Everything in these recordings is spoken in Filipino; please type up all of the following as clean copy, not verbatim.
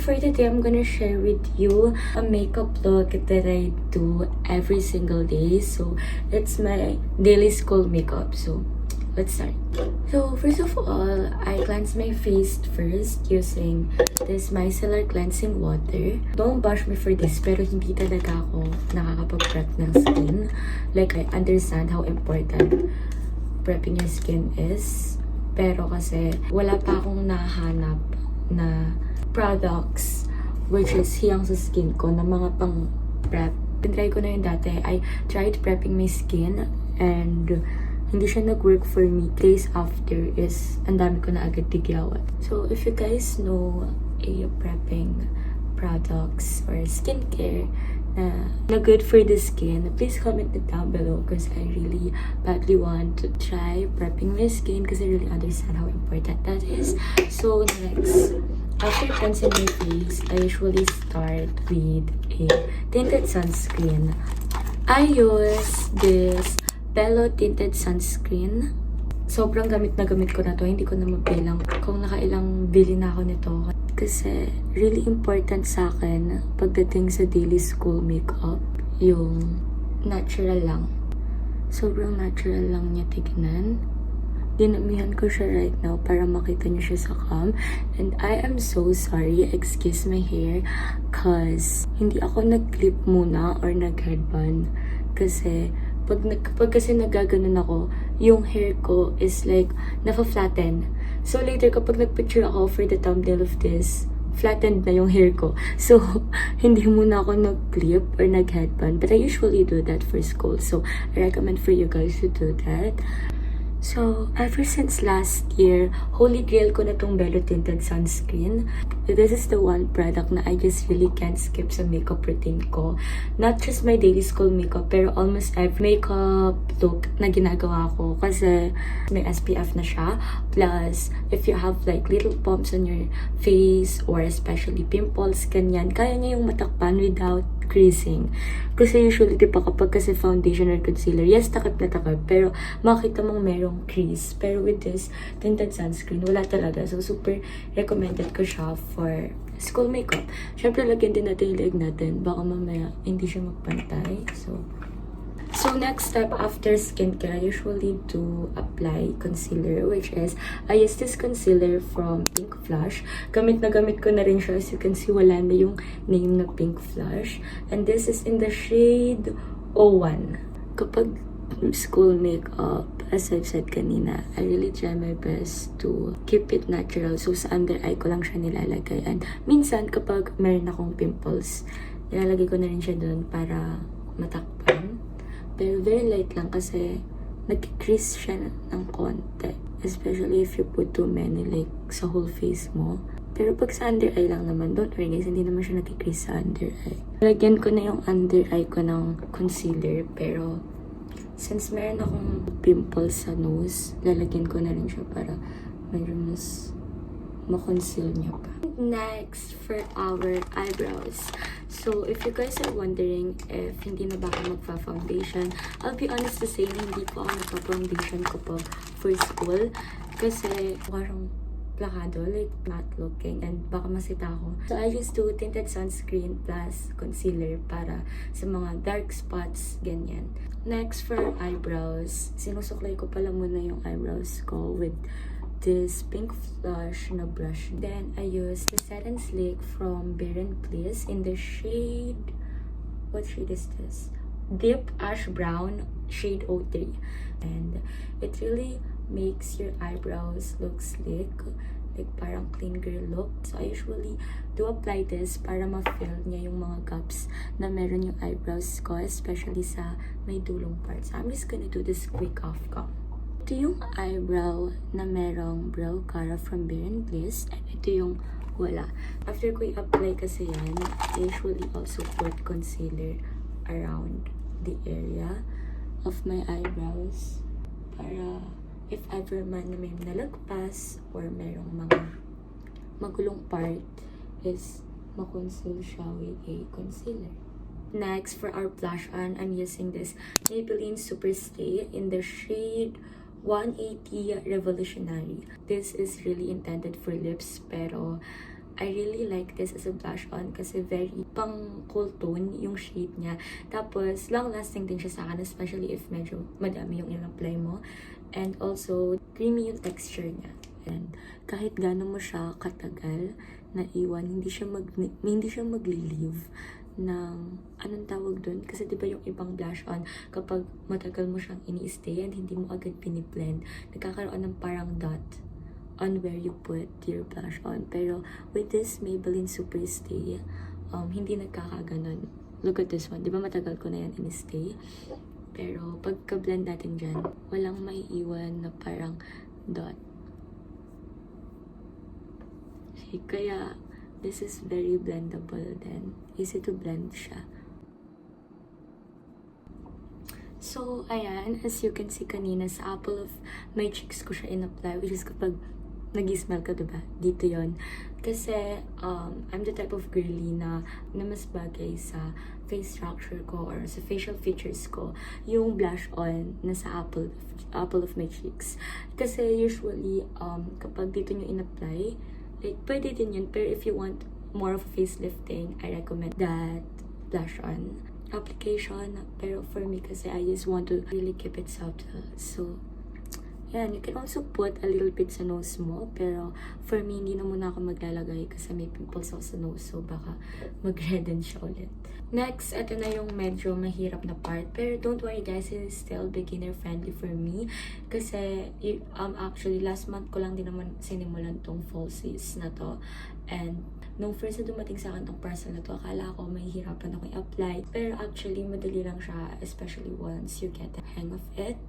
for today, I'm gonna share with you a makeup look that I do every single day. So it's my daily school makeup. So let's start. So first of all, I cleanse my face first using this micellar cleansing water. Don't bash me for this, pero hindi talaga ako nakakapag-prep ng skin. Like, I understand how important prepping your skin is. Pero kasi wala pa akong nahanap na products which is hiyang sa skin ko na mga pang prep. Try ko na yun dati. I tried prepping my skin and hindi siya nag-work for me. Days after is ang dami ko na agad tigyawat. So if you guys know a prepping products or skincare na good for the skin, please comment it down below because I really badly want to try prepping my skin because I really understand how important that is. So next, after cleansing my face, I usually start with a tinted sunscreen. I use this Bello tinted sunscreen. Sobrang gamit na gamit ko na to. Hindi ko na mabilang kung nakailang bili na ako nito. Kasi really important sa akin pagdating sa daily school makeup, yung natural lang. Sobrang natural lang niya tignan. Dinamihan ko siya right now para makita niyo siya sa cam. And I am so sorry, excuse my hair, cause hindi ako nag-clip muna or nag-headband. Kasi pag kasi nagaganon ako, yung hair ko is like nafa-flatten. So later kapag nagpicture ako for the thumbnail of this, flattened na yung hair ko. So hindi muna ako nag-clip or nag-headband. But I usually do that for school. So I recommend for you guys to do that. So, ever since last year, holy grail ko na tong Bello Tinted Sunscreen. This is the one product na I just really can't skip sa makeup routine ko. Not just my daily school makeup, pero almost every makeup look na ginagawa ko. Kasi may SPF na siya. Plus, if you have like little bumps on your face or especially pimples, kanyan, kaya niya yung matakpan without creasing. Kasi usually, di ba kapag kasi foundation or concealer, yes, takip na takip, pero makita mong merong crease. Pero with this tinted sunscreen, wala talaga. So, super recommended ko siya for school makeup. Siyempre, lagyan din natin yung leg natin. Baka mamaya hindi siya magpantay. So next step after skincare, I usually do apply concealer, which is, I use this concealer from Pink Flush. Gamit na gamit ko na rin siya. As you can see, wala na yung name na Pink Flush. And this is in the shade 01. Kapag school makeup, as I've said kanina, I really try my best to keep it natural. So sa under eye ko lang siya nilalagay. And minsan kapag meron akong pimples, nilalagay ko na rin siya doon para matakpan. Pero very light lang kasi nag-crease siya ng konti. Especially if you put too many like sa whole face mo. Pero pag sa under eye lang naman, don't worry guys, hindi naman siya nag-crease sa under eye. Lagyan ko na yung under eye ko ng concealer. Pero since meron akong pimples sa nose, lalagyan ko na rin siya para medyo mas ma-conceal niya pa. Next, for our eyebrows. So, if you guys are wondering if hindi na ba ako magpa-foundation, I'll be honest to say, hindi ko ako nagpa-foundation ko po for school. Kasi, parang plakado, like matte looking, and baka masita ako. So, I just do tinted sunscreen plus concealer para sa mga dark spots, ganyan. Next, for eyebrows, sinusuklay ko pala muna yung eyebrows ko with this Pink Flush na brush. Then, I use the Set and Sleek from Bare & Please in the shade... What shade is this? Deep Ash Brown, shade 03. And it really makes your eyebrows look sleek. Like, parang clean girl look. So, I usually do apply this para ma-fill niya yung mga gaps na meron yung eyebrows ko, especially sa may dulong parts. So, I'm just gonna do this quick off comb. Ito yung eyebrow na merong Brow Cara from Bare & Bliss. And ito yung wala. After ko i-apply kasi yan, I usually also put concealer around the area of my eyebrows. Para if ever man na may nalagpas or merong mga magulong part is makonceal siya with a concealer. Next, for our blush on, I'm using this Maybelline Super Stay in the shade 180 Revolutionary. This is really intended for lips, pero I really like this as a blush on kasi very pang cool tone yung shade niya. Tapos, long-lasting din siya sa akin, especially if medyo madami yung in-apply mo. And also, creamy yung texture niya. And kahit gano'n mo siya katagal na iwan, hindi siya magli-leave ng, anong tawag dun? Kasi diba yung ibang blush on, kapag matagal mo siyang ini-stay and hindi mo agad piniblend, nagkakaroon ng parang dot on where you put your blush on. Pero with this Maybelline Superstay, hindi nagkakaganon. Look at this one. Diba matagal ko na yan ini-stay? Pero pagka-blend natin dyan, walang maiiwan na parang dot. Kaya, this is very blendable then. Easy to blend siya. So, ayan. As you can see kanina, sa apple of my cheeks ko siya in-apply. Which is kapag nag-smell ka, diba? Dito yon. Kasi, I'm the type of girly na mas bagay sa face structure ko or sa facial features ko yung blush on na sa apple of my cheeks. Kasi usually, kapag dito nyo in-apply, like, pwede din yun. Pero if you want more of facelifting, I recommend that blush on application. Pero for me, kasi I just want to really keep it subtle. So, yan. You can also put a little bit sa nose mo. Pero for me, hindi na muna ako maglalagay kasi may pimples ako sa nose. So, baka mag-redden siya ulit. Next, ito na yung medyo mahirap na part. Pero don't worry guys, it is still beginner friendly for me. Kasi, actually, last month ko lang din naman sinimulan tong falsies na to. And, nung first na dumating sa akin tong parcel na to, akala ko mahihirapan ako i-apply. Pero actually, madali lang siya, especially once you get the hang of it.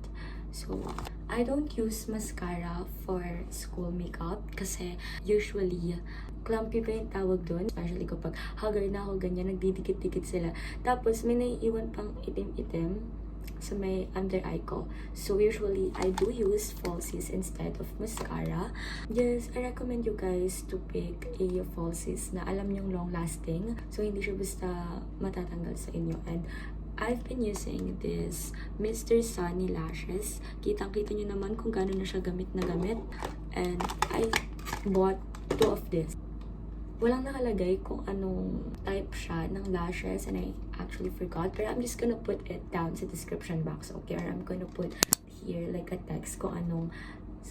So, I don't use mascara for school makeup kasi usually, clumpy pa yung tawag doon. Especially kapag haggard na ako, ganyan, nagdidikit-dikit sila. Tapos, may naiiwan pang itim-itim sa may under eye ko. So, usually, I do use falsies instead of mascara. Yes, I recommend you guys to pick a falsies na alam nyong long-lasting. So, hindi siya basta matatanggal sa inyo. And, I've been using this Mr. Sunny Lashes. Kitang-kita nyo naman kung gano'n na siya gamit na gamit. And I bought 2 of this. Walang nakalagay kung anong type siya ng lashes and I actually forgot. Pero I'm just gonna put it down sa description box, okay? Or I'm gonna put here like a text kung anong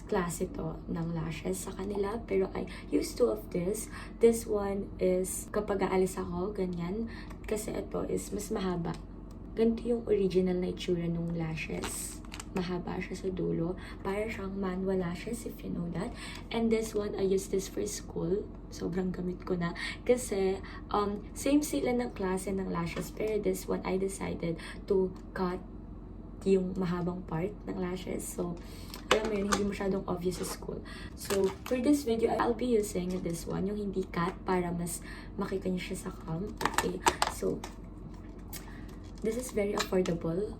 klase to ng lashes sa kanila. Pero I used 2 of this. This one is kapag aalis ako, ganyan. Kasi ito is mas mahaba. Ganito yung original na itsura ng lashes. Mahaba siya sa dulo. Para siyang manual lashes, if you know that. And this one, I use this for school. Sobrang gamit ko na. Kasi, same sila ng klase ng lashes. Pero this one, I decided to cut yung mahabang part ng lashes. So, alam mo yun, hindi masyadong obvious sa school. So, for this video, I'll be using this one, yung hindi cut, para mas makita niyo siya sa cam. Okay, so, this is very affordable.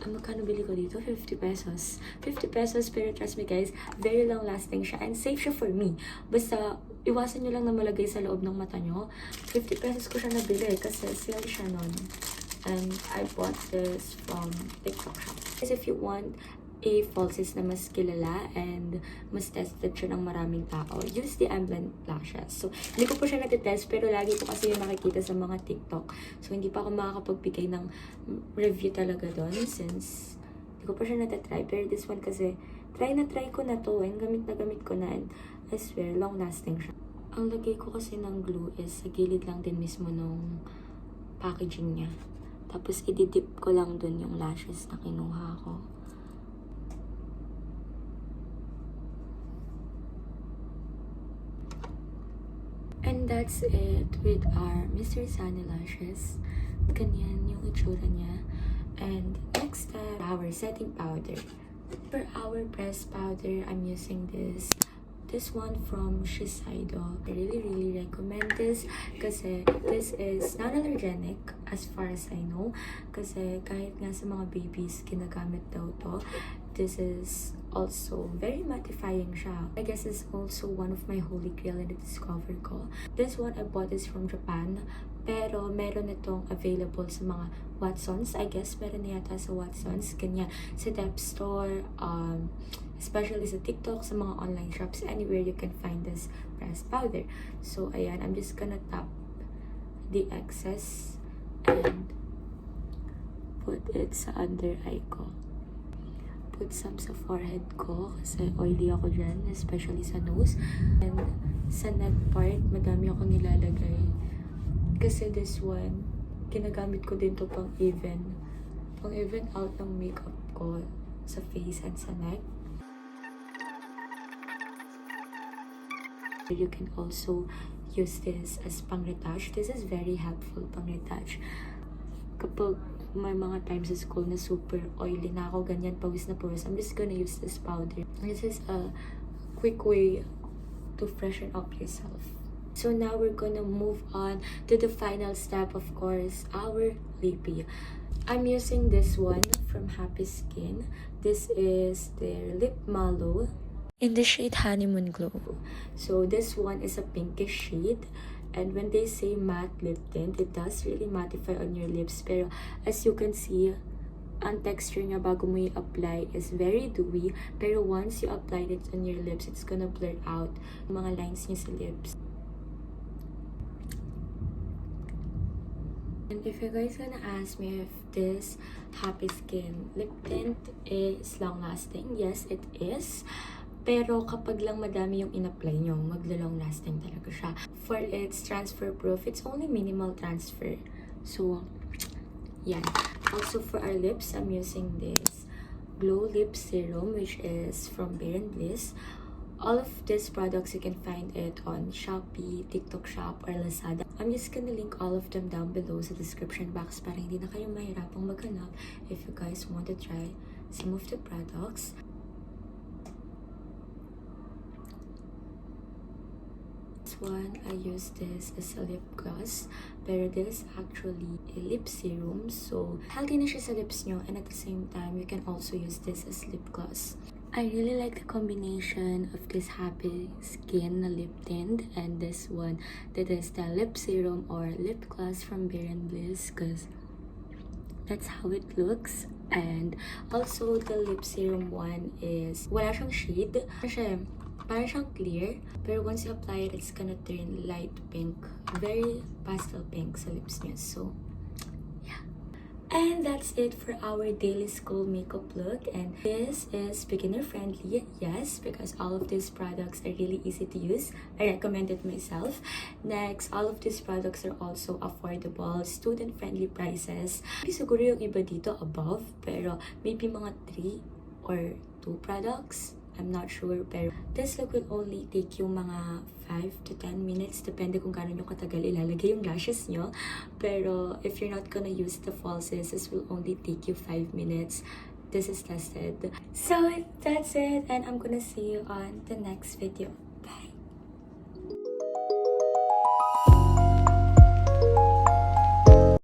Magkano bili ko dito? 50 pesos. 50 pesos, pero trust me guys, very long lasting siya and safe siya for me. Basta, iwasan nyo lang na malagay sa loob ng mata nyo. 50 pesos ko siya nabili kasi sale siya nun. And I bought this from TikTok shop. Because if you want a falsies na mas kilala and mas tested siya ng maraming tao, use the Emblem lashes. So, hindi ko po siya natitest, pero lagi ko kasi yung nakikita sa mga TikTok. So, hindi pa ako makakapagbigay ng review talaga doon since hindi ko pa siya natatry. Pero this one kasi, try ko na to and gamit ko na and I swear, long lasting siya. Ang lagay ko kasi ng glue is sa gilid lang din mismo nung packaging niya. Tapos, ididip ko lang dun yung lashes na kinuha ko. And that's it with our Mr. Sunny Lashes. Ganyan yung itsura niya. And next step, our setting powder. For our pressed powder, I'm using this one from Shiseido. I really recommend this kasi this is non-allergenic as far as I know. Kasi kahit nga sa mga babies, ginagamit daw to. This is also very mattifying siya. I guess it's also one of my holy grail na discover ko. This one, I bought this from Japan. Pero meron itong available sa mga Watsons. I guess meron na yata sa Watsons. Ganyan. Sa Dep Store. Especially sa TikTok, sa mga online shops. Anywhere you can find this pressed powder. So, ayan. I'm just gonna tap the excess and put it sa under eye ko. Put some sa forehead ko kasi oily ako dyan, especially sa nose. And sa neck part, madami ako nilalagay. Kasi this one, ginagamit ko din to pang even out ng makeup ko sa face and sa neck. You can also use this as pang-retouch. This is very helpful pang-retouch. Kapag may mga times sa school na super oily na ako, ganyan, pawis na pawis, I'm just gonna use this powder. This is a quick way to freshen up yourself. So now we're gonna move on to the final step, of course, our lippy. I'm using this one from Happy Skin. This is their Lip Mallow in the shade Honeymoon Glow. So this one is a pinkish shade. And when they say matte lip tint, it does really mattify on your lips. Pero as you can see, ang texture niya bago mo i-apply is very dewy. Pero once you apply it on your lips, it's gonna blur out yung mga lines niya sa lips. And if you guys gonna ask me if this Happy Skin lip tint is long-lasting, yes, it is. Pero kapag lang madami yung in-apply nyo, magla-long lasting talaga siya. For its transfer proof, it's only minimal transfer. So, yan. Also for our lips, I'm using this Glow Lip Serum, which is from Bare & Bliss. All of these products, you can find it on Shopee, TikTok Shop, or Lazada. I'm just gonna link all of them down below sa description box para hindi na kayo mahirapang maghanap if you guys want to try some of the products. One, I use this as a lip gloss, pero this is actually a lip serum, so healthy na siya sa lips nyo, and at the same time, you can also use this as lip gloss. I really like the combination of this Happy Skin na lip tint and this one that is the lip serum or lip gloss from Bare & Bliss, because that's how it looks. And also the lip serum one is wala siyang shade, parang siyang clear, pero once you apply it, it's gonna turn light pink, very pastel pink sa lips niya. So, yeah. And that's it for our daily school makeup look. And this is beginner friendly, yes, because all of these products are really easy to use. I recommend it myself. Next, all of these products are also affordable, student friendly prices. Maybe siguro yung iba dito above, pero maybe mga 3 or 2 products. I'm not sure, pero this look will only take you mga 5 to 10 minutes, depende kung gaano nyo katagal ilalagay yung lashes nyo. Pero if you're not gonna use the falsies, this will only take you 5 minutes. This is tested. So that's it, and I'm gonna see you on the next video.